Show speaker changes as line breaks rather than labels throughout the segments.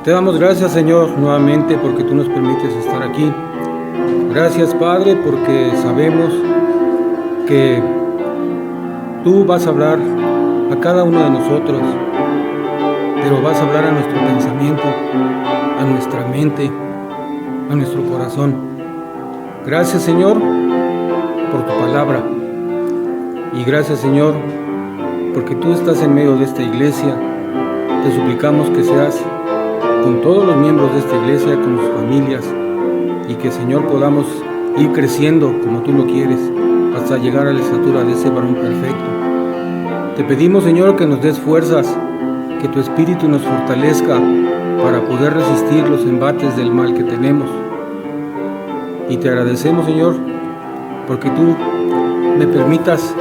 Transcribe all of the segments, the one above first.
Te damos gracias, Señor, nuevamente porque tú nos permites estar aquí. Gracias, Padre, porque sabemos que tú vas a hablar a cada uno de nosotros, pero vas a hablar a nuestro pensamiento, a nuestra mente, a nuestro corazón. Gracias, Señor, por tu palabra. Y gracias, Señor, porque tú estás en medio de esta iglesia. Te suplicamos que seas con todos los miembros de esta iglesia, con sus familias, y que, Señor, podamos ir creciendo como tú lo quieres, hasta llegar a la estatura de ese varón perfecto. Te pedimos, Señor, que nos des fuerzas, que tu Espíritu nos fortalezca para poder resistir los embates del mal que tenemos. Y te agradecemos, Señor, porque tú me permitas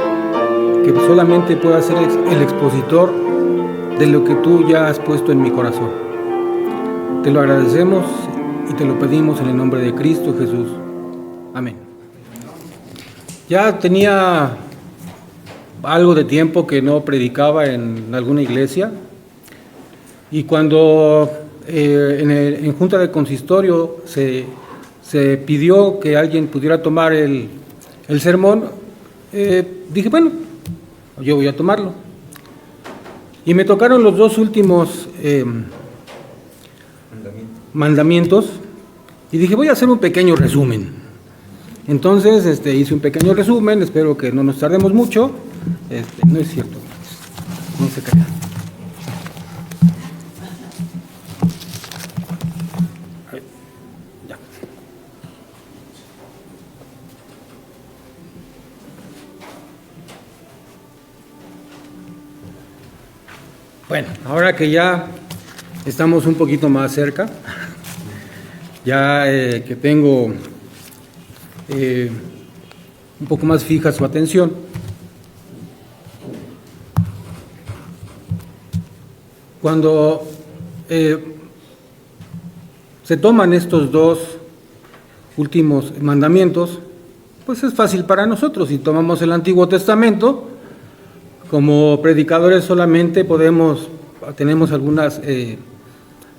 que solamente pueda ser el expositor de lo que tú ya has puesto en mi corazón. Te lo agradecemos y te lo pedimos en el nombre de Cristo Jesús. Amén. Ya tenía algo de tiempo que no predicaba en alguna iglesia, y cuando en junta de consistorio se pidió que alguien pudiera tomar el sermón, dije, bueno, yo voy a tomarlo. Y me tocaron los dos últimos mandamientos, y dije, voy a hacer un pequeño resumen. Entonces hice un pequeño resumen, espero que no nos tardemos mucho. No es cierto, no se crean. Ya. Bueno, ahora que ya estamos un poquito más cerca, ya que tengo un poco más fija su atención, cuando se toman estos dos últimos mandamientos, pues es fácil para nosotros. Si tomamos el Antiguo Testamento, como predicadores solamente tenemos algunas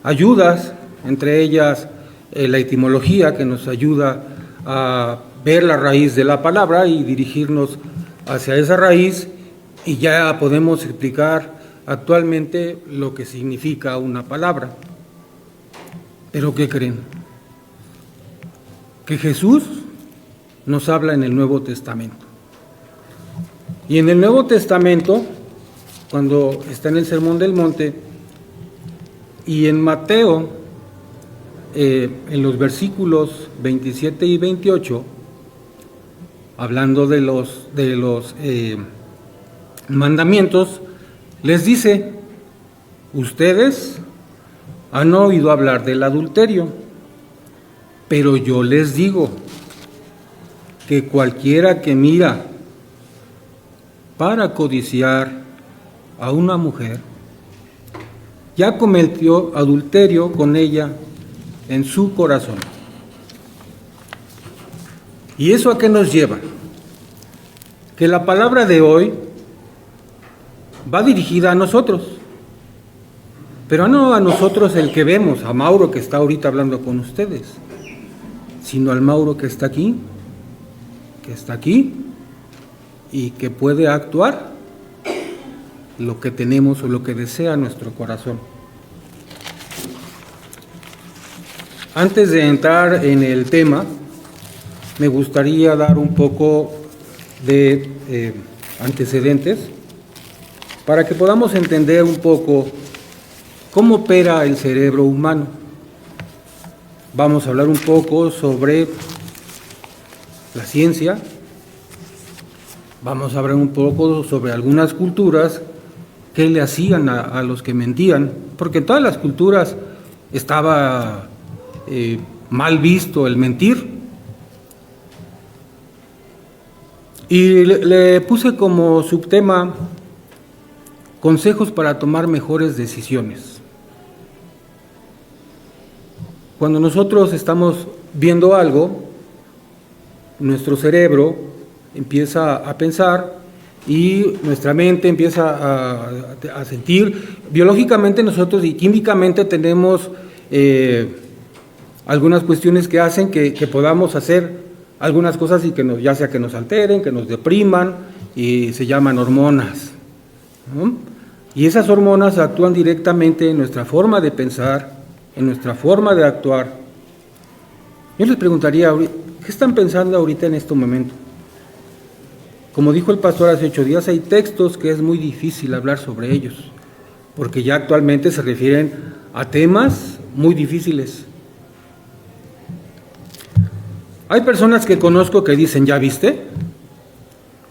ayudas, entre ellas la etimología, que nos ayuda a ver la raíz de la palabra y dirigirnos hacia esa raíz, y ya podemos explicar actualmente lo que significa una palabra. Pero ¿qué creen? Que Jesús nos habla en el Nuevo Testamento. Y en el Nuevo Testamento, cuando está en el Sermón del Monte, y en Mateo, en los versículos 27 y 28, hablando de los mandamientos, les dice: ustedes han oído hablar del adulterio, pero yo les digo que cualquiera que mira para codiciar a una mujer, ya cometió adulterio con ella en su corazón. ¿Y eso a qué nos lleva? Que la palabra de hoy va dirigida a nosotros, pero no a nosotros el que vemos, a Mauro que está ahorita hablando con ustedes, sino al Mauro que está aquí y que puede actuar lo que tenemos o lo que desea nuestro corazón. Antes de entrar en el tema, me gustaría dar un poco de antecedentes para que podamos entender un poco cómo opera el cerebro humano. Vamos a hablar un poco sobre la ciencia, vamos a hablar un poco sobre algunas culturas que le hacían a los que mentían, porque en todas las culturas estaba mal visto el mentir. Y le puse como subtema consejos para tomar mejores decisiones. Cuando nosotros estamos viendo algo, nuestro cerebro empieza a pensar y nuestra mente empieza a sentir. Biológicamente nosotros y químicamente tenemos algunas cuestiones que hacen que podamos hacer algunas cosas y que ya sea que nos alteren, que nos depriman, y se llaman hormonas, ¿no? Y esas hormonas actúan directamente en nuestra forma de pensar, en nuestra forma de actuar. Yo les preguntaría, ¿qué están pensando ahorita en este momento? Como dijo el pastor hace 8 días, hay textos que es muy difícil hablar sobre ellos, porque ya actualmente se refieren a temas muy difíciles. Hay personas que conozco que dicen, ¿ya viste?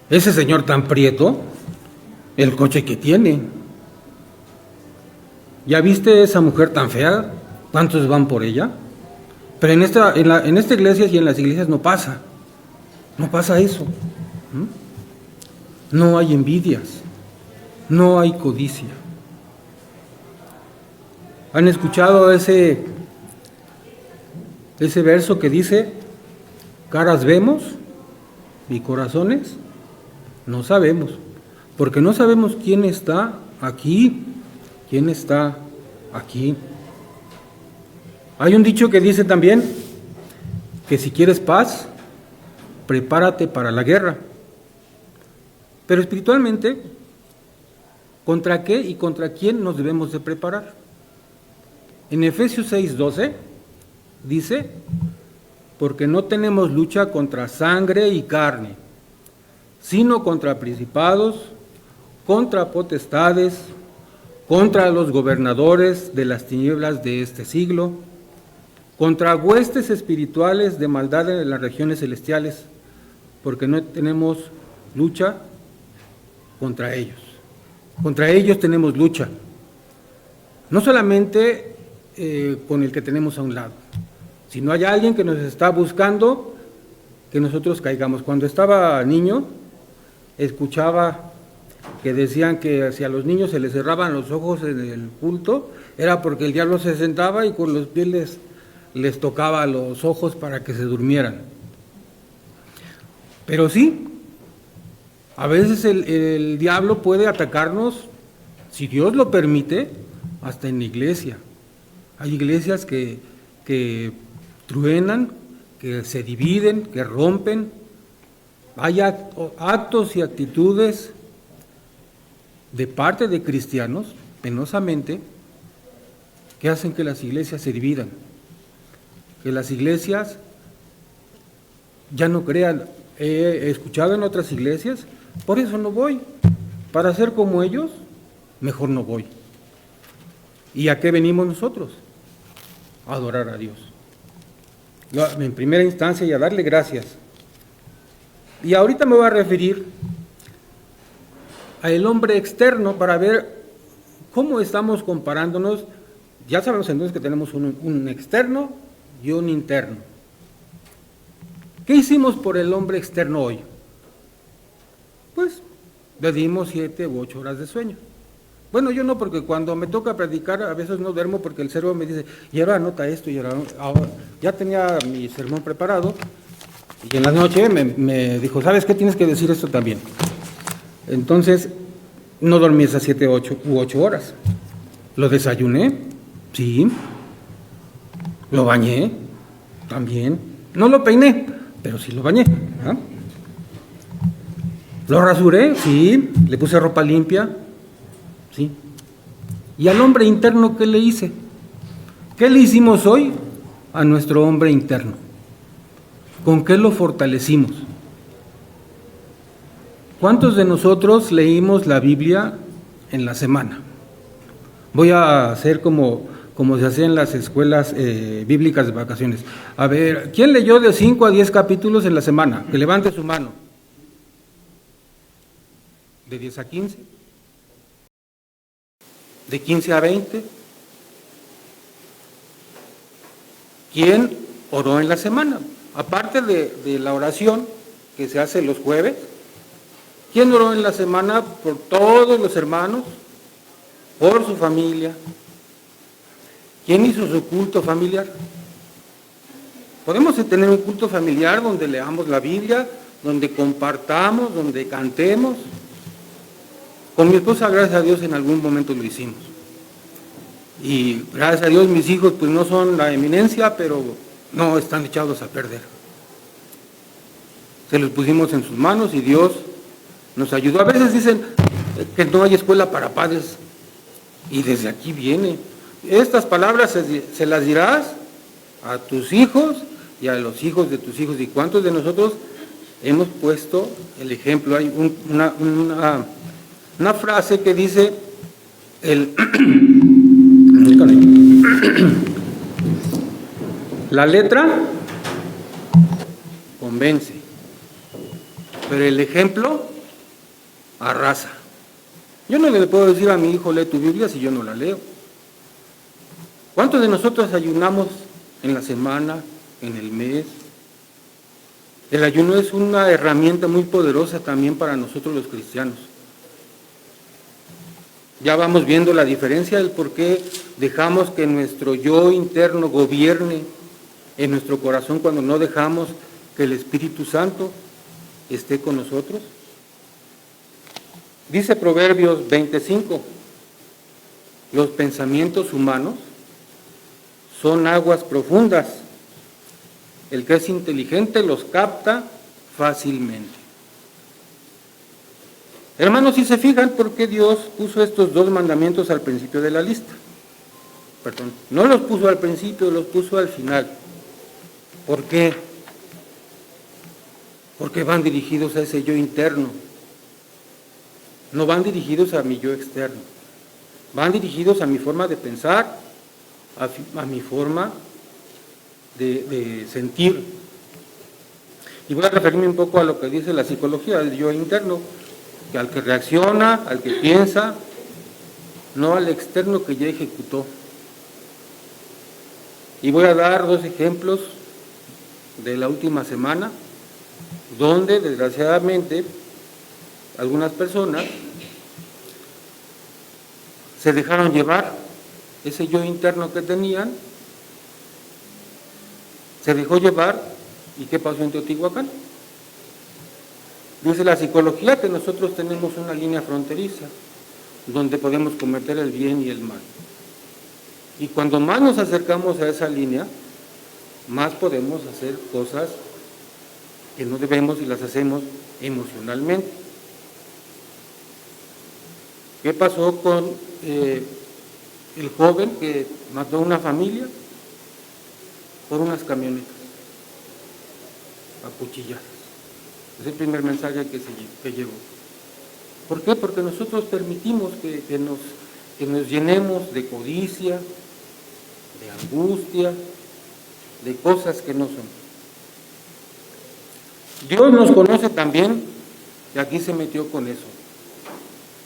Ese señor tan prieto, el coche que tiene. ¿Ya viste esa mujer tan fea? ¿Cuántos van por ella? Pero en esta iglesia y en las iglesias no pasa eso. No hay envidias, no hay codicia. ¿Han escuchado ese verso que dice, caras vemos y corazones no sabemos? Porque no sabemos quién está aquí, quién está aquí. Hay un dicho que dice también que si quieres paz, prepárate para la guerra. Pero espiritualmente, ¿contra qué y contra quién nos debemos de preparar? En Efesios 6:12 dice, porque no tenemos lucha contra sangre y carne, sino contra principados, contra potestades, contra los gobernadores de las tinieblas de este siglo, contra huestes espirituales de maldad en las regiones celestiales, porque no tenemos lucha contra ellos. Contra ellos tenemos lucha. No solamente con el que tenemos a un lado, sino hay alguien que nos está buscando que nosotros caigamos. Cuando estaba niño, escuchaba que decían que si a los niños se les cerraban los ojos en el culto, era porque el diablo se sentaba y con los pies les tocaba los ojos para que se durmieran. Pero sí, a veces el diablo puede atacarnos, si Dios lo permite, hasta en la iglesia. Hay iglesias que truenan, que se dividen, que rompen. Hay actos y actitudes de parte de cristianos, penosamente, que hacen que las iglesias se dividan, que las iglesias ya no crean. He escuchado en otras iglesias, por eso no voy, para ser como ellos, mejor no voy. ¿Y a qué venimos nosotros? A adorar a Dios. En primera instancia, y a darle gracias. Y ahorita me voy a referir al hombre externo para ver cómo estamos comparándonos. Ya sabemos entonces que tenemos un externo y un interno. ¿Qué hicimos por el hombre externo hoy? Pues le dimos 7 u 8 horas de sueño. Bueno, yo no, porque cuando me toca predicar a veces no duermo porque el cerebro me dice, y ahora anota esto, y ahora ya tenía mi sermón preparado, y en la noche me dijo, ¿sabes qué? Tienes que decir esto también. Entonces, no dormí esas 7 u 8 horas. ¿Lo desayuné? Sí. ¿Lo bañé? También. No lo peiné, pero sí lo bañé. ¿Ah? ¿Lo rasuré? Sí. ¿Le puse ropa limpia? Sí. ¿Y al hombre interno qué le hice? ¿Qué le hicimos hoy a nuestro hombre interno? ¿Con qué lo fortalecimos? ¿Cuántos de nosotros leímos la Biblia en la semana? Voy a hacer como se hacía en las escuelas bíblicas de vacaciones. A ver, ¿quién leyó de 5 a 10 capítulos en la semana? Que levante su mano. ¿De 10 a 15? ¿De 15 a 20? ¿Quién oró en la semana? Aparte de la oración que se hace los jueves, ¿quién oró en la semana por todos los hermanos, por su familia? ¿Quién hizo su culto familiar? Podemos tener un culto familiar donde leamos la Biblia, donde compartamos, donde cantemos. Con mi esposa, gracias a Dios, en algún momento lo hicimos. Y gracias a Dios mis hijos pues no son la eminencia, pero no están echados a perder. Se los pusimos en sus manos y Dios nos ayudó. A veces dicen que no hay escuela para padres y desde aquí viene. Estas palabras se las dirás a tus hijos y a los hijos de tus hijos. ¿Y cuántos de nosotros hemos puesto el ejemplo? Hay una frase que dice la letra convence, pero el ejemplo arrasa. Yo no le puedo decir a mi hijo lee tu Biblia si yo no la leo. ¿Cuántos de nosotros ayunamos en la semana, en el mes? El ayuno es una herramienta muy poderosa también para nosotros los cristianos. Ya vamos viendo la diferencia del por qué dejamos que nuestro yo interno gobierne en nuestro corazón cuando no dejamos que el Espíritu Santo esté con nosotros. Dice Proverbios 25, los pensamientos humanos son aguas profundas. El que es inteligente los capta fácilmente. Hermanos, si se fijan, ¿por qué Dios puso estos 2 mandamientos al principio de la lista? Perdón, no los puso al principio, los puso al final. ¿Por qué? Porque van dirigidos a ese yo interno. No van dirigidos a mi yo externo. Van dirigidos a mi forma de pensar, a mi forma de sentir. Y voy a referirme un poco a lo que dice la psicología del yo interno, que al que reacciona, al que piensa, no al externo que ya ejecutó. Y voy a dar 2 ejemplos de la última semana, donde desgraciadamente algunas personas se dejaron llevar, ese yo interno que tenían, se dejó llevar. ¿Y qué pasó en Teotihuacán? Dice la psicología que nosotros tenemos una línea fronteriza donde podemos cometer el bien y el mal. Y cuando más nos acercamos a esa línea, más podemos hacer cosas que no debemos y las hacemos emocionalmente. ¿Qué pasó con el joven que mató a una familia por unas camionetas acuchilladas? Es el primer mensaje que llegó. ¿Por qué? Porque nosotros permitimos que nos llenemos de codicia, de angustia, de cosas que no son. Dios nos conoce también y aquí se metió con eso,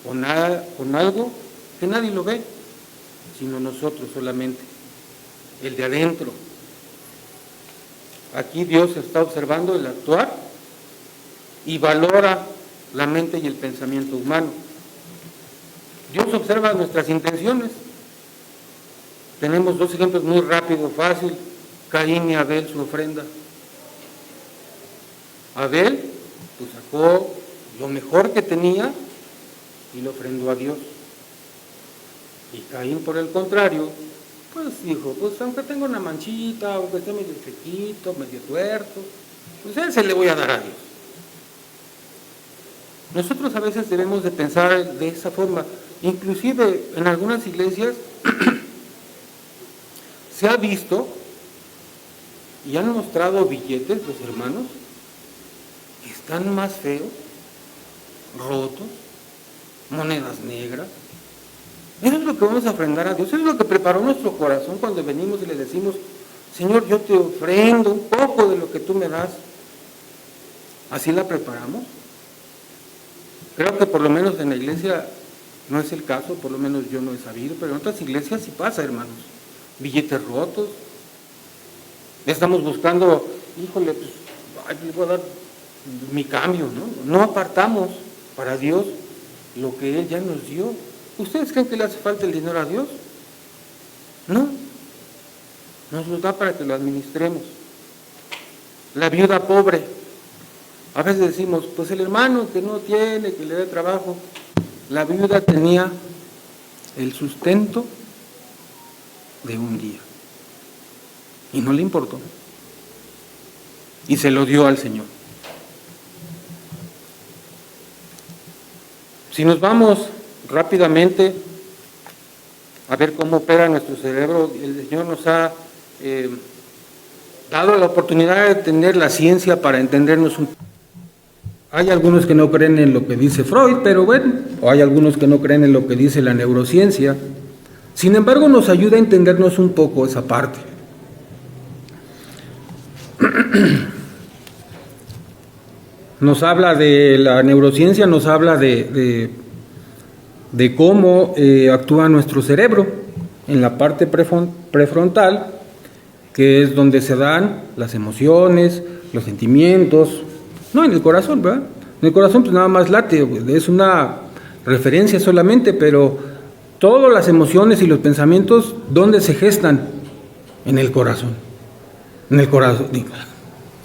con algo que nadie lo ve, sino nosotros solamente, el de adentro. Aquí Dios está observando el actuar y valora la mente y el pensamiento humano. Dios observa nuestras intenciones. Tenemos 2 ejemplos muy rápido, fácil: Caín y Abel, su ofrenda. Abel pues sacó lo mejor que tenía y lo ofrendó a Dios. Y Caín, por el contrario, pues dijo, pues aunque tenga una manchita, aunque esté medio chiquito, medio tuerto, pues a él se le voy a dar a Dios. Nosotros a veces debemos de pensar de esa forma. Inclusive en algunas iglesias se ha visto y han mostrado billetes los hermanos que están más feos, rotos, monedas negras. Eso es lo que vamos a ofrendar a Dios. Eso es lo que preparó nuestro corazón cuando venimos y le decimos, Señor, yo te ofrendo un poco de lo que tú me das. ¿Así la preparamos? Creo que por lo menos en la iglesia no es el caso, por lo menos yo no he sabido, pero en otras iglesias sí pasa, hermanos. Billetes rotos. Estamos buscando, híjole, pues, le voy a dar mi cambio, ¿no? No apartamos para Dios lo que Él ya nos dio. ¿Ustedes creen que le hace falta el dinero a Dios? No. Nos lo da para que lo administremos. La viuda pobre. A veces decimos, pues el hermano que no tiene, que le dé trabajo. La viuda tenía el sustento de un día. Y no le importó. Y se lo dio al Señor. Si nos vamos rápidamente a ver cómo opera nuestro cerebro, el Señor nos ha dado la oportunidad de tener la ciencia para entendernos un poco. Hay algunos que no creen en lo que dice Freud, pero bueno, o hay algunos que no creen en lo que dice la neurociencia. Sin embargo, nos ayuda a entendernos un poco esa parte. Nos habla de la neurociencia, nos habla de cómo actúa nuestro cerebro en la parte prefrontal, que es donde se dan las emociones, los sentimientos, no en el corazón, ¿verdad? En el corazón pues nada más late, es una referencia solamente, pero todas las emociones y los pensamientos, ¿dónde se gestan? En el corazón. En el corazón,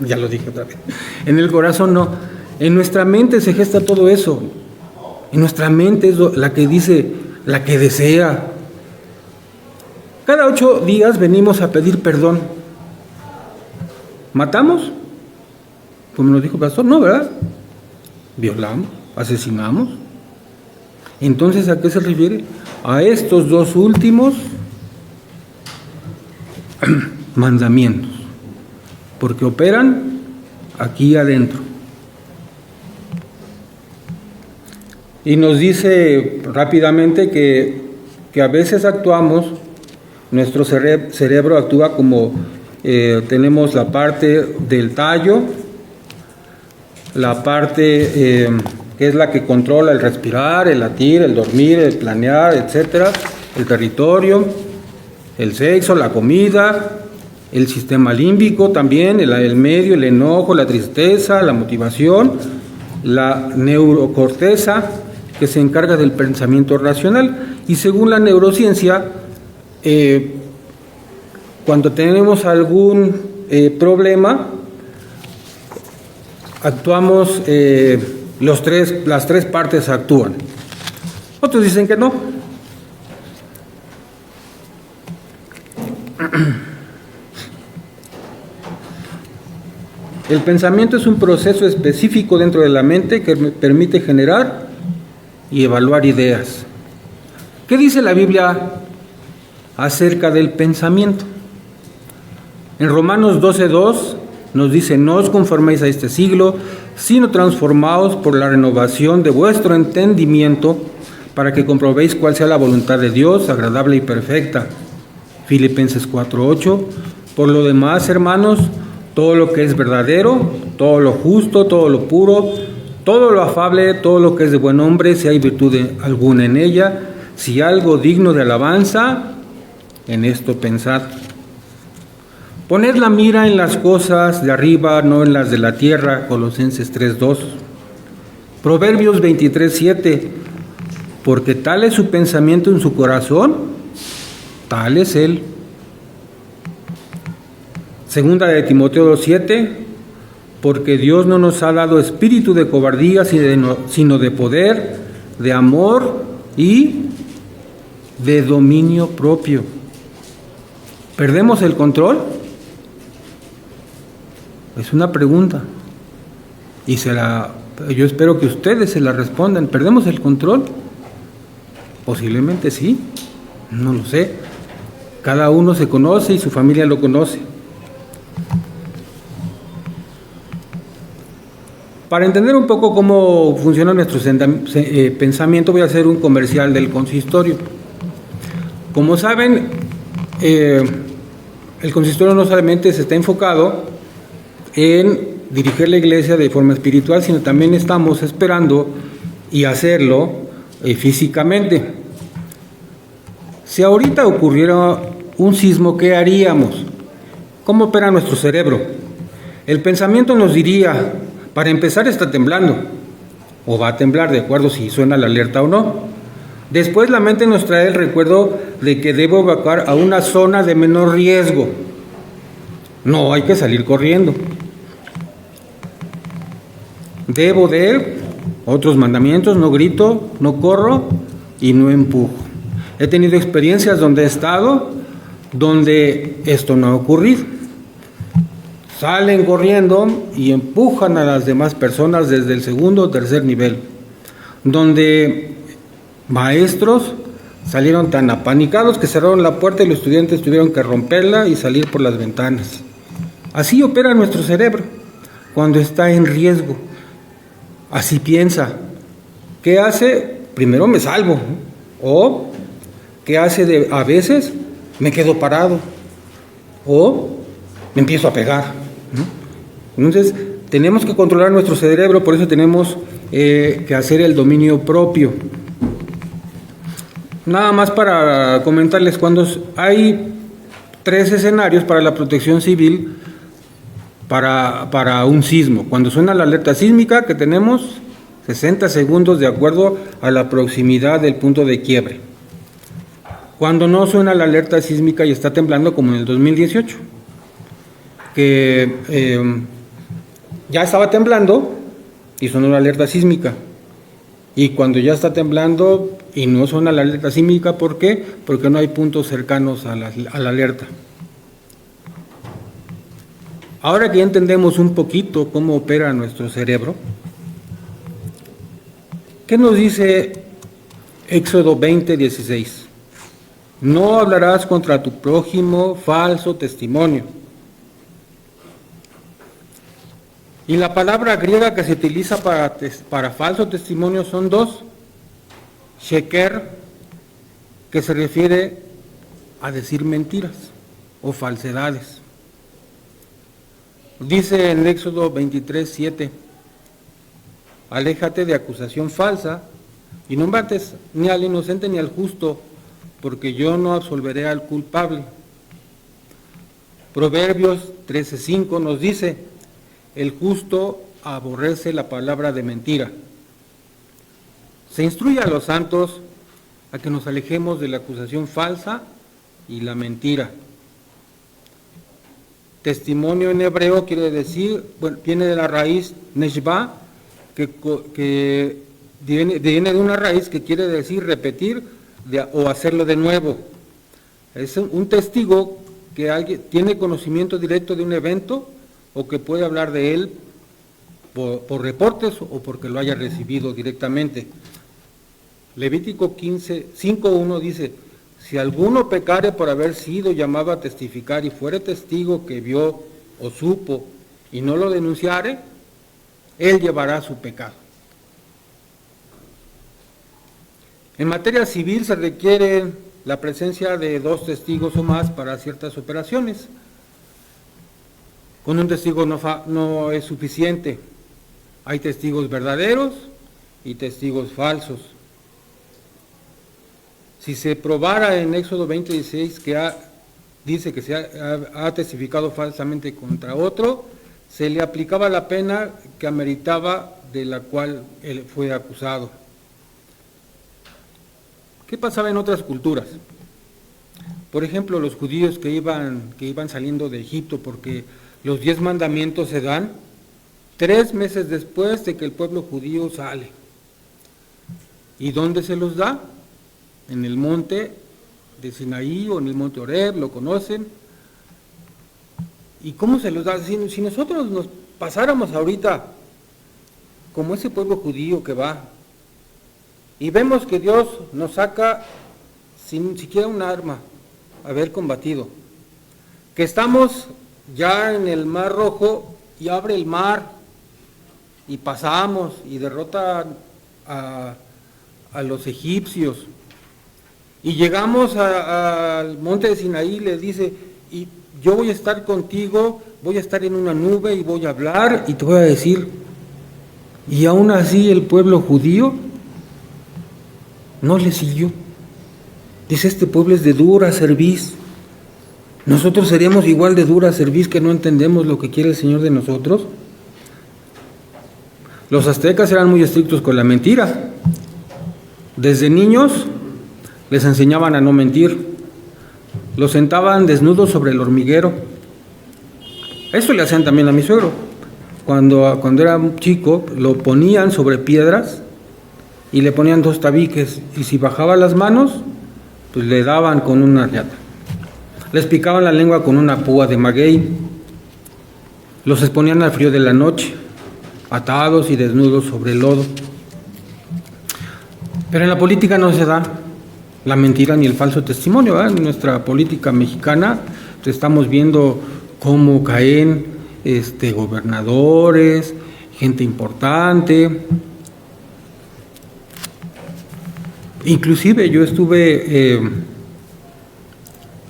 ya lo dije otra vez. En el corazón no. En nuestra mente se gesta todo eso. En nuestra mente es la que dice, la que desea. Cada 8 días venimos a pedir perdón. ¿Matamos? Como nos dijo el pastor, no, ¿verdad? Violamos, asesinamos. Entonces, ¿a qué se refiere? A estos 2 últimos mandamientos, porque operan aquí adentro. Y nos dice rápidamente que a veces actuamos, nuestro cerebro actúa como tenemos la parte del tallo, la parte que es la que controla el respirar, el latir, el dormir, el planear, etcétera, el territorio, el sexo, la comida, el sistema límbico también, el medio, el enojo, la tristeza, la motivación, la neurocorteza, que se encarga del pensamiento racional. Y según la neurociencia, cuando tenemos algún problema, actuamos, las tres partes actúan. Otros dicen que no. El pensamiento es un proceso específico dentro de la mente que permite generar y evaluar ideas. ¿Qué dice la Biblia acerca del pensamiento? En Romanos 12:2 nos dice: no os conforméis a este siglo, sino transformaos por la renovación de vuestro entendimiento, para que comprobéis cuál sea la voluntad de Dios, agradable y perfecta. Filipenses 4:8. Por lo demás, hermanos, todo lo que es verdadero, todo lo justo, todo lo puro, todo lo afable, todo lo que es de buen nombre, si hay virtud alguna en ella, si algo digno de alabanza, en esto pensad. Poned la mira en las cosas de arriba, no en las de la tierra. Colosenses 3:2. Proverbios 23:7. Porque tal es su pensamiento en su corazón, tal es él. Segunda de Timoteo 2:7. Porque Dios no nos ha dado espíritu de cobardía, sino de poder, de amor y de dominio propio. ¿Perdemos el control? Es una pregunta. Y yo espero que ustedes se la respondan. ¿Perdemos el control? Posiblemente sí. No lo sé. Cada uno se conoce y su familia lo conoce. Para entender un poco cómo funciona nuestro pensamiento, voy a hacer un comercial del consistorio. Como saben, el consistorio no solamente se está enfocado en dirigir la iglesia de forma espiritual, sino también estamos esperando y hacerlo físicamente. Si ahorita ocurriera un sismo, ¿qué haríamos? ¿Cómo opera nuestro cerebro? El pensamiento nos diría: para empezar, está temblando, o va a temblar, de acuerdo si suena la alerta o no. Después la mente nos trae el recuerdo de que debo evacuar a una zona de menor riesgo. No hay que salir corriendo. Debo de otros mandamientos: no grito, no corro y no empujo. He tenido experiencias donde he estado donde esto no ha ocurrido. Salen corriendo y empujan a las demás personas desde el segundo o tercer nivel, donde maestros salieron tan apanicados que cerraron la puerta y los estudiantes tuvieron que romperla y salir por las ventanas. Así opera nuestro cerebro cuando está en riesgo. Así piensa. ¿Qué hace? Primero me salvo. O ¿qué hace a veces? Me quedo parado. O me empiezo a pegar. Entonces, tenemos que controlar nuestro cerebro, por eso tenemos que hacer el dominio propio. Nada más para comentarles, cuando hay 3 escenarios para la protección civil para un sismo. Cuando suena la alerta sísmica, que tenemos 60 segundos de acuerdo a la proximidad del punto de quiebre. Cuando no suena la alerta sísmica y está temblando, como en el 2018, que ya estaba temblando y sonó la alerta sísmica. Y cuando ya está temblando y no suena la alerta sísmica, ¿por qué? Porque no hay puntos cercanos a la alerta. Ahora que ya entendemos un poquito cómo opera nuestro cerebro, ¿qué nos dice Éxodo 20:16? No hablarás contra tu prójimo falso testimonio. Y la palabra griega que se utiliza para falso testimonio son 2. Sheker, que se refiere a decir mentiras o falsedades. Dice en Éxodo 23:7, aléjate de acusación falsa y no mates ni al inocente ni al justo, porque yo no absolveré al culpable. Proverbios 13:5 nos dice, el justo aborrece la palabra de mentira. Se instruye a los santos a que nos alejemos de la acusación falsa y la mentira. Testimonio en hebreo quiere decir, bueno, viene de la raíz neshba, que viene de una raíz que quiere decir repetir o hacerlo de nuevo. Es un testigo que alguien tiene conocimiento directo de un evento o que puede hablar de él por reportes o porque lo haya recibido directamente. Levítico 5:1 dice, si alguno pecare por haber sido llamado a testificar y fuere testigo que vio o supo y no lo denunciare, él llevará su pecado. En materia civil se requiere la presencia de 2 testigos o más para ciertas operaciones. Con un testigo no es suficiente. Hay testigos verdaderos y testigos falsos. Si se probara en Éxodo 20:16 que dice que se ha testificado falsamente contra otro, se le aplicaba la pena que ameritaba de la cual él fue acusado. ¿Qué pasaba en otras culturas? Por ejemplo, los judíos que iban saliendo de Egipto, porque los 10 mandamientos se dan 3 meses después de que el pueblo judío sale. ¿Y dónde se los da? En el monte de Sinaí o en el monte Horeb, lo conocen. ¿Y cómo se los da? Si nosotros nos pasáramos ahorita como ese pueblo judío que va y vemos que Dios nos saca sin siquiera un arma haber combatido, que estamos ya en el Mar Rojo y abre el mar y pasamos y derrota a los egipcios y llegamos al monte de Sinaí y le dice, y yo voy a estar contigo, voy a estar en una nube y voy a hablar y te voy a decir, y aún así el pueblo judío no le siguió. Dice, este pueblo es de dura cerviz. Nosotros seríamos igual de dura cerviz que no entendemos lo que quiere el Señor de nosotros. Los aztecas eran muy estrictos con la mentira. Desde niños les enseñaban a no mentir. Los sentaban desnudos sobre el hormiguero. Eso le hacían también a mi suegro. Cuando era un chico, lo ponían sobre piedras y le ponían 2 tabiques. Y si bajaba las manos, pues le daban con una riata. Les picaban la lengua con una púa de maguey, los exponían al frío de la noche, atados y desnudos sobre el lodo. Pero en la política no se da la mentira ni el falso testimonio, ¿verdad? En nuestra política mexicana estamos viendo cómo caen gobernadores, gente importante. Inclusive yo estuve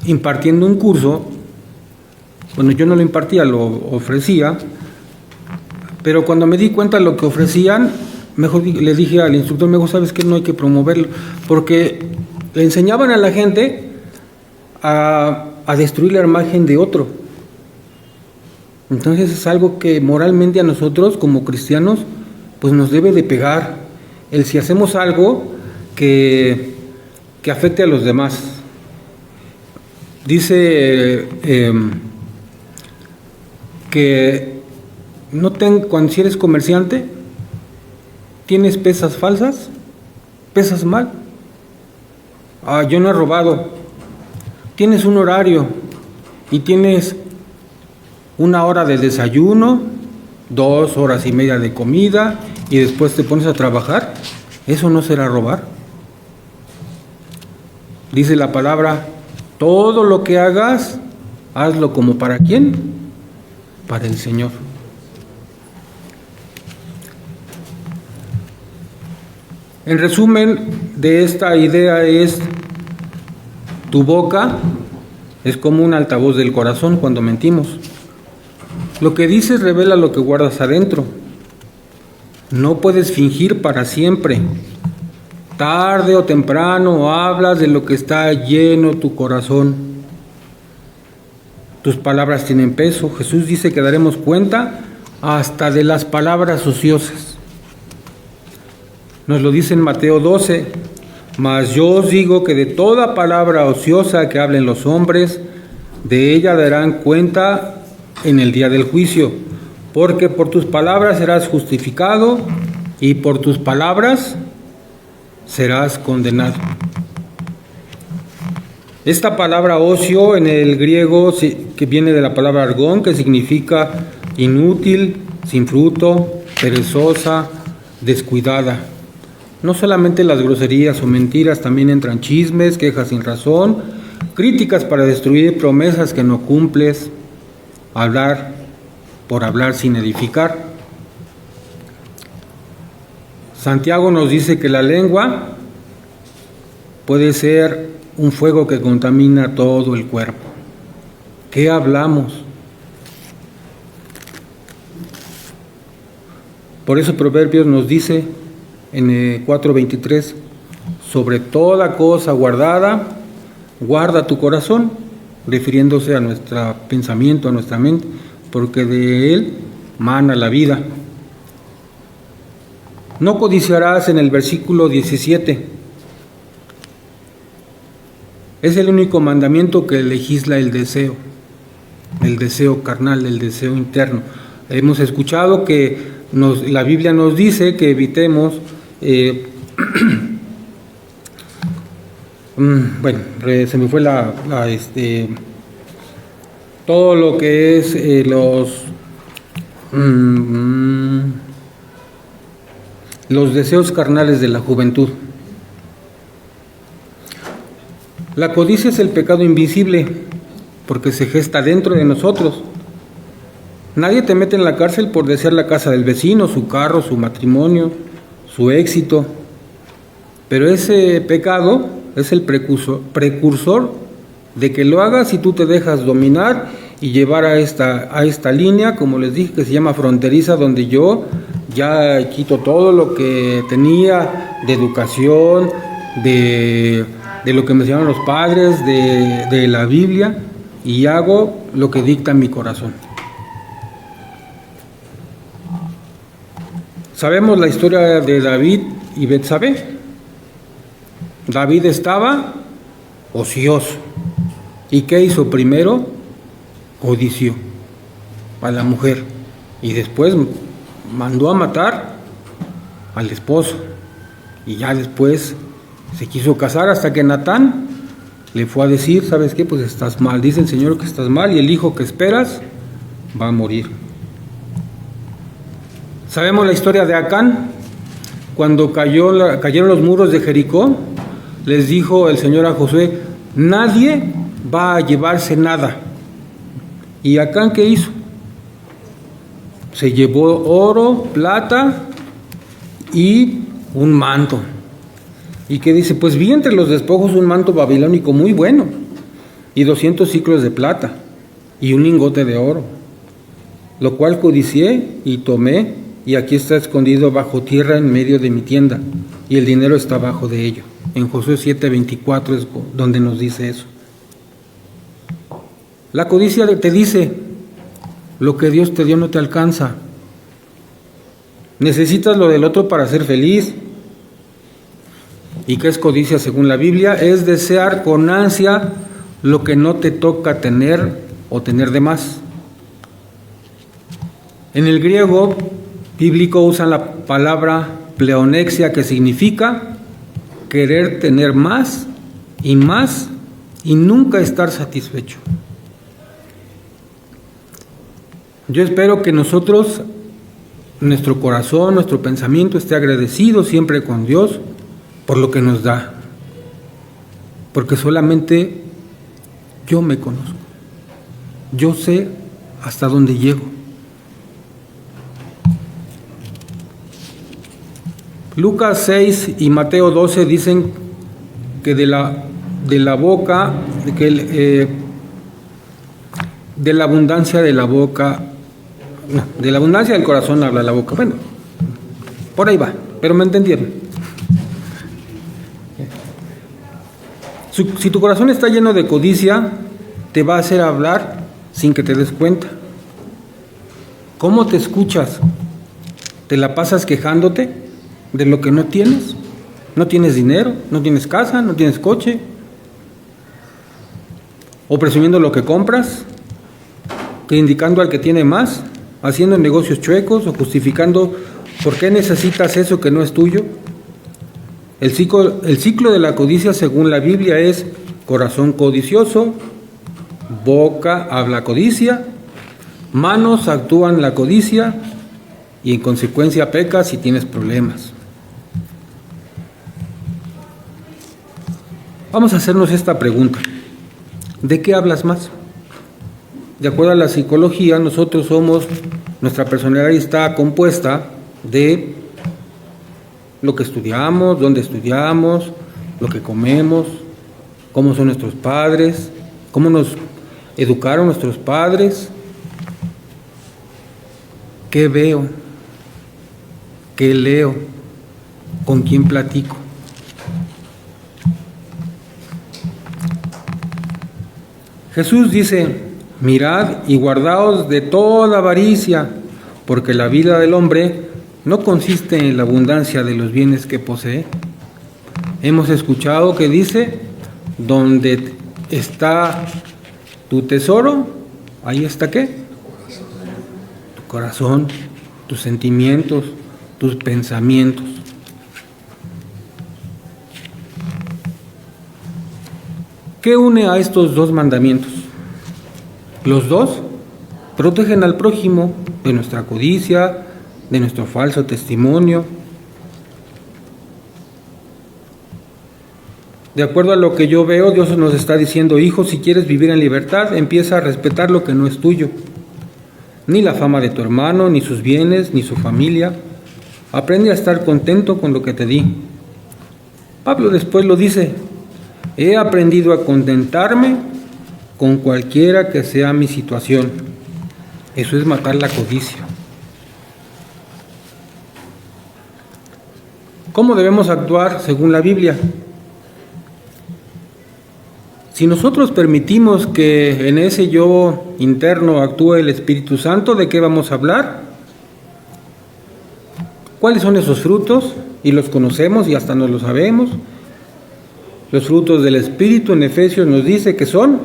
impartiendo un curso, bueno, yo no lo impartía, lo ofrecía, pero cuando me di cuenta de lo que ofrecían, mejor le dije al instructor, mejor sabes que no hay que promoverlo, porque le enseñaban a la gente a destruir la imagen de otro. Entonces es algo que moralmente a nosotros como cristianos pues nos debe de pegar, el si hacemos algo que afecte a los demás. Dice que cuando si eres comerciante, tienes pesas falsas, pesas mal. Yo no he robado. Tienes un horario y tienes 1 hora de desayuno, 2 horas y media de comida y después te pones a trabajar. ¿Eso no será robar? Dice la palabra, todo lo que hagas, hazlo como ¿para quién? Para el Señor. En resumen de esta idea es, tu boca es como un altavoz del corazón cuando mentimos. Lo que dices revela lo que guardas adentro. No puedes fingir para siempre. Tarde o temprano hablas de lo que está lleno tu corazón. Tus palabras tienen peso. Jesús dice que daremos cuenta hasta de las palabras ociosas. Nos lo dice en Mateo 12. Mas yo os digo que de toda palabra ociosa que hablen los hombres, de ella darán cuenta en el día del juicio, porque por tus palabras serás justificado y por tus palabras serás condenado. Esta palabra ocio en el griego, que viene de la palabra argón, que significa inútil, sin fruto, perezosa, descuidada. No solamente las groserías o mentiras, también entran chismes, quejas sin razón, críticas para destruir, promesas que no cumples, hablar por hablar sin edificar. Santiago nos dice que la lengua puede ser un fuego que contamina todo el cuerpo. ¿Qué hablamos? Por eso Proverbios nos dice en 4:23, sobre toda cosa guardada, guarda tu corazón, refiriéndose a nuestro pensamiento, a nuestra mente, porque de él mana la vida. No codiciarás en el versículo 17. Es el único mandamiento que legisla el deseo carnal, el deseo interno. Hemos escuchado que la Biblia nos dice que evitemos bueno, se me fue todo lo que es los deseos carnales de la juventud. La codicia es el pecado invisible porque se gesta dentro de nosotros. Nadie te mete en la cárcel por desear la casa del vecino, su carro, su matrimonio, su éxito, pero ese pecado es el precursor de que lo hagas y tú te dejas dominar y llevar a esta línea, como les dije, que se llama fronteriza, donde yo ya quito todo lo que tenía de educación, de lo que me enseñaron los padres, de la Biblia, y hago lo que dicta mi corazón. Sabemos la historia de David y Betsabé. David estaba ocioso. ¿Y qué hizo primero? Codició a la mujer. Y después mandó a matar al esposo. Y ya después se quiso casar hasta que Natán le fue a decir, ¿sabes qué? Pues estás mal, dice el Señor que estás mal y el hijo que esperas va a morir. Sabemos la historia de Acán. Cuando cayeron los muros de Jericó, les dijo el Señor a Josué, nadie va a llevarse nada. ¿Y Acán qué hizo? Se llevó oro, plata y un manto. ¿Y qué dice? Pues vi entre los despojos un manto babilónico muy bueno, y 200 siclos de plata, y un lingote de oro, lo cual codicié y tomé, y aquí está escondido bajo tierra en medio de mi tienda, y el dinero está bajo de ello. En Josué 7:24 es donde nos dice eso. La codicia te dice, lo que Dios te dio no te alcanza. Necesitas lo del otro para ser feliz. ¿Y qué es codicia según la Biblia? Es desear con ansia lo que no te toca tener o tener de más. En el griego bíblico usan la palabra pleonexia, que significa querer tener más y nunca estar satisfecho. Yo espero que nosotros, nuestro corazón, nuestro pensamiento esté agradecido siempre con Dios por lo que nos da, porque solamente yo me conozco, yo sé hasta dónde llego. Lucas 6 y Mateo 12 dicen que de la boca, de la abundancia de la boca, no, de la abundancia del corazón habla la boca. Bueno, por ahí va, pero me entendieron. Si tu corazón está lleno de codicia, te va a hacer hablar sin que te des cuenta. ¿Cómo te escuchas? ¿Te la pasas quejándote de lo que no tienes? ¿No tienes dinero? ¿No tienes casa? ¿No tienes coche? ¿O presumiendo lo que compras? ¿Indicando al que tiene más? ¿Haciendo negocios chuecos? ¿O justificando por qué necesitas eso que no es tuyo? El ciclo de la codicia según la Biblia es corazón codicioso, boca habla codicia, manos actúan la codicia y en consecuencia pecas y tienes problemas. Vamos a hacernos esta pregunta. ¿De qué hablas más? De acuerdo a la psicología, nuestra personalidad está compuesta de lo que estudiamos, dónde estudiamos, lo que comemos, cómo son nuestros padres, cómo nos educaron nuestros padres, qué veo, qué leo, con quién platico. Jesús dice, mirad y guardaos de toda avaricia, porque la vida del hombre no consiste en la abundancia de los bienes que posee. Hemos escuchado que dice, donde está tu tesoro, ahí está ¿qué? Tu corazón, tus sentimientos, tus pensamientos. ¿Qué une a estos dos mandamientos? Los dos protegen al prójimo de nuestra codicia, de nuestro falso testimonio. De acuerdo a lo que yo veo, Dios nos está diciendo, hijo, si quieres vivir en libertad, empieza a respetar lo que no es tuyo. Ni la fama de tu hermano, ni sus bienes, ni su familia. Aprende a estar contento con lo que te di. Pablo después lo dice, he aprendido a contentarme con cualquiera que sea mi situación. Eso es matar la codicia. ¿Cómo debemos actuar según la Biblia? Si nosotros permitimos que en ese yo interno actúe el Espíritu Santo, ¿de qué vamos a hablar? ¿Cuáles son esos frutos? Y los conocemos y hasta nos lo sabemos. Los frutos del Espíritu en Efesios nos dice que son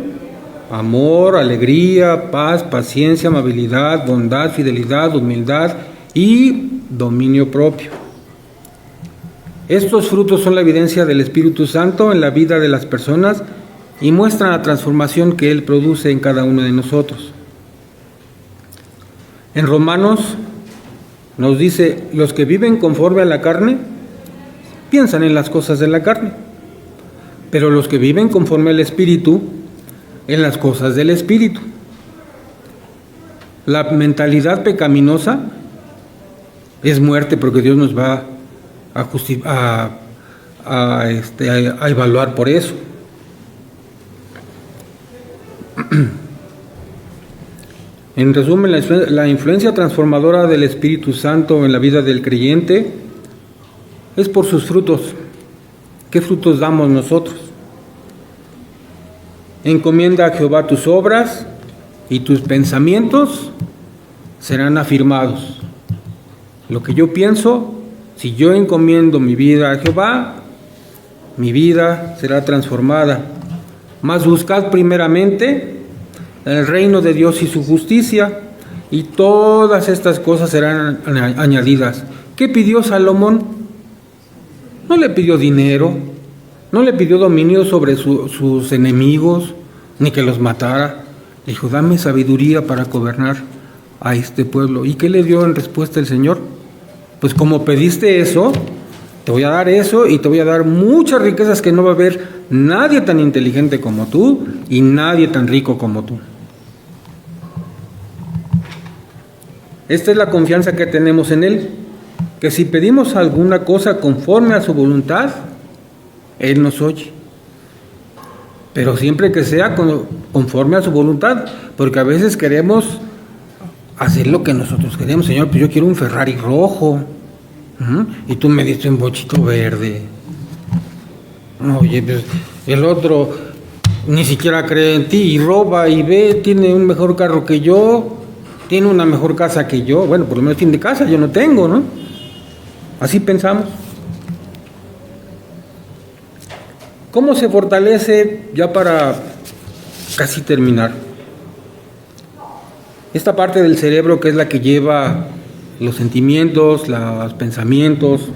amor, alegría, paz, paciencia, amabilidad, bondad, fidelidad, humildad y dominio propio. Estos frutos son la evidencia del Espíritu Santo en la vida de las personas y muestran la transformación que Él produce en cada uno de nosotros. En Romanos nos dice, los que viven conforme a la carne, piensan en las cosas de la carne, pero los que viven conforme al Espíritu, en las cosas del Espíritu. La mentalidad pecaminosa es muerte, porque Dios nos va a evaluar por eso. En resumen, la influencia transformadora del Espíritu Santo en la vida del creyente es por sus frutos. ¿Qué frutos damos nosotros? Encomienda a Jehová tus obras y tus pensamientos serán afirmados. Lo que yo pienso, si yo encomiendo mi vida a Jehová, mi vida será transformada. Mas buscad primeramente el reino de Dios y su justicia, y todas estas cosas serán añadidas. ¿Qué pidió Salomón? No le pidió dinero, no le pidió dominio sobre sus enemigos, ni que los matara. Dijo, dame sabiduría para gobernar a este pueblo. ¿Y qué le dio en respuesta el Señor? Pues como pediste eso, te voy a dar eso, y te voy a dar muchas riquezas que no va a haber nadie tan inteligente como tú y nadie tan rico como tú. Esta es la confianza que tenemos en Él, que si pedimos alguna cosa conforme a su voluntad, Él nos oye. Pero siempre que sea conforme a su voluntad, porque a veces queremos hacer lo que nosotros queremos. Señor, pues yo quiero un Ferrari rojo, y tú me diste un bochito verde. Oye, pues el otro ni siquiera cree en ti y roba y ve, tiene un mejor carro que yo, tiene una mejor casa que yo. Bueno, por lo menos tiene casa, yo no tengo, ¿no? Así pensamos. ¿Cómo se fortalece? Ya para casi terminar. Esta parte del cerebro que es la que lleva los sentimientos, los pensamientos.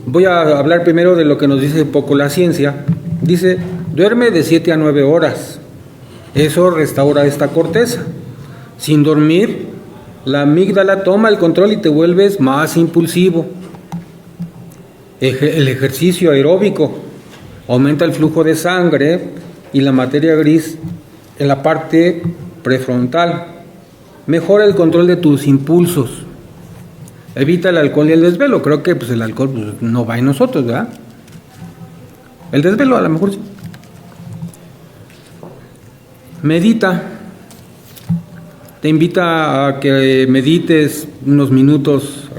Voy a hablar primero de lo que nos dice poco la ciencia. Dice, duerme de 7 a 9 horas. Eso restaura esta corteza. Sin dormir, la amígdala toma el control y te vuelves más impulsivo. El ejercicio aeróbico aumenta el flujo de sangre y la materia gris en la parte prefrontal. Mejora el control de tus impulsos. Evita el alcohol y el desvelo. Creo que pues, el alcohol pues, no va en nosotros, ¿verdad? El desvelo a lo mejor sí. Medita. Te invita a que medites unos minutos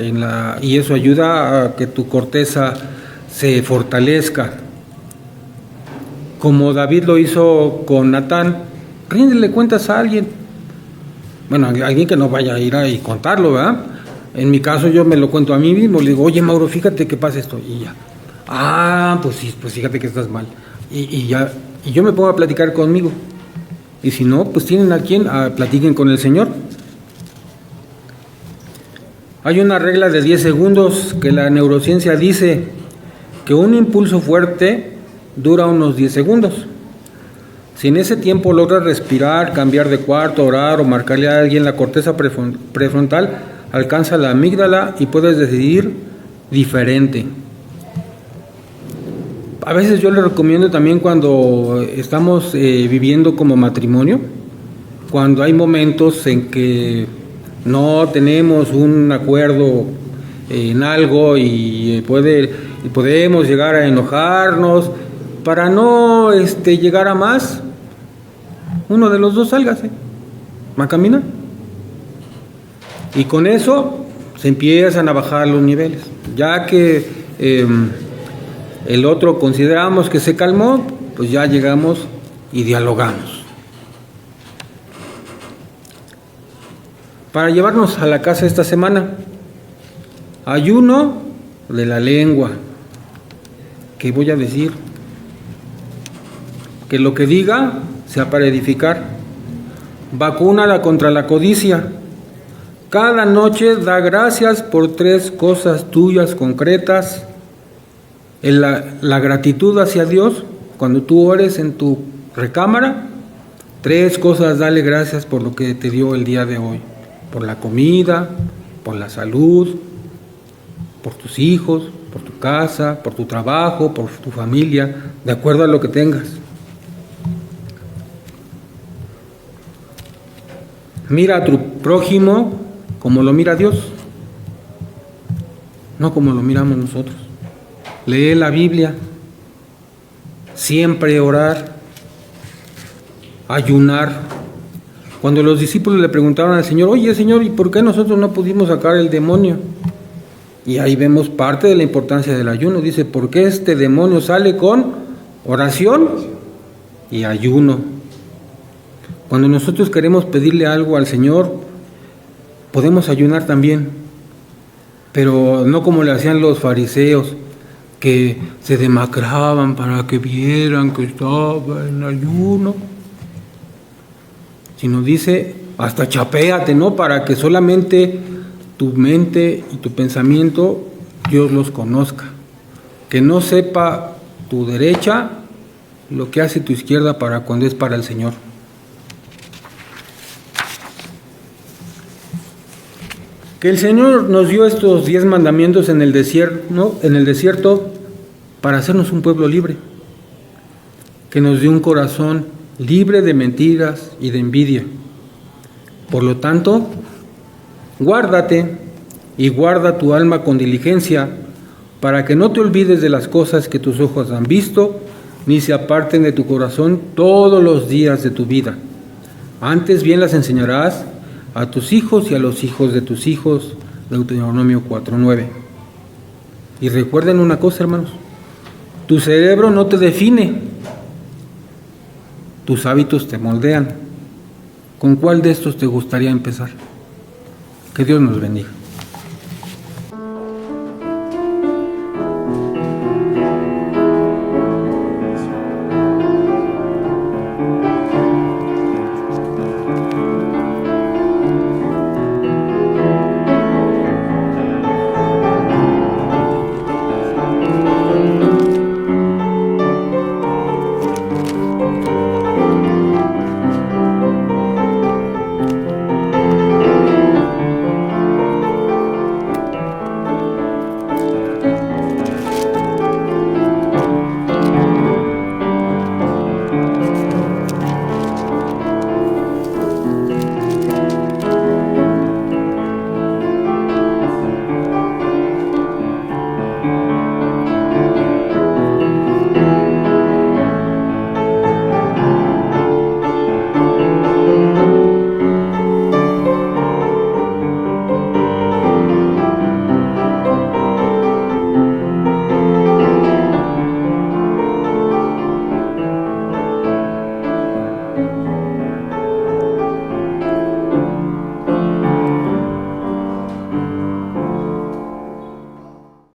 y eso ayuda a que tu corteza se fortalezca. Como David lo hizo con Natán, ríndele cuentas a alguien. Bueno, alguien que no vaya a ir y contarlo, ¿verdad? En mi caso yo me lo cuento a mí mismo, le digo, oye Mauro, fíjate que pasa esto, y ya. Ah, pues sí, pues fíjate que estás mal. Y yo me pongo a platicar conmigo. Y si no, pues tienen a quien platiquen con el Señor. Hay una regla de 10 segundos que la neurociencia dice que un impulso fuerte dura unos 10 segundos. Si en ese tiempo logras respirar, cambiar de cuarto, orar o marcarle a alguien, la corteza prefrontal alcanza la amígdala y puedes decidir diferente. A veces yo le recomiendo también cuando estamos viviendo como matrimonio, cuando hay momentos en que no tenemos un acuerdo en algo y podemos llegar a enojarnos, para no llegar a más, uno de los dos sálgase a caminar. Y con eso se empiezan a bajar los niveles. Ya que el otro consideramos que se calmó, pues ya llegamos y dialogamos. Para llevarnos a la casa esta semana, ayuno de la lengua. ¿Qué voy a decir? Que lo que diga sea para edificar. Vacúnala contra la codicia. Cada noche da gracias por 3 cosas tuyas concretas La gratitud hacia Dios, cuando tú ores en tu recámara, 3 cosas: dale gracias por lo que te dio el día de hoy, por la comida, por la salud, por tus hijos, por tu casa, por tu trabajo, por tu familia, de acuerdo a lo que tengas. Mira a tu prójimo como lo mira Dios, no como lo miramos nosotros. Lee la Biblia, siempre orar, ayunar. Cuando los discípulos le preguntaron al Señor: oye, Señor, ¿y por qué nosotros no pudimos sacar el demonio? Y ahí vemos parte de la importancia del ayuno. Dice: porque este demonio sale con oración y ayuno. Cuando nosotros queremos pedirle algo al Señor, podemos ayunar también, pero no como le hacían los fariseos, que se demacraban para que vieran que estaba en ayuno, sino dice: hasta chapéate, ¿no? Para que solamente tu mente y tu pensamiento Dios los conozca, que no sepa tu derecha lo que hace tu izquierda para cuando es para el Señor. Que el Señor nos dio estos 10 mandamientos en el desierto para hacernos un pueblo libre, que nos dio un corazón libre de mentiras y de envidia. Por lo tanto, guárdate y guarda tu alma con diligencia, para que no te olvides de las cosas que tus ojos han visto, ni se aparten de tu corazón todos los días de tu vida. Antes bien las enseñarás a tus hijos y a los hijos de tus hijos. Deuteronomio 4:9. Y recuerden una cosa, hermanos: tu cerebro no te define, tus hábitos te moldean. ¿Con cuál de estos te gustaría empezar? Que Dios nos bendiga.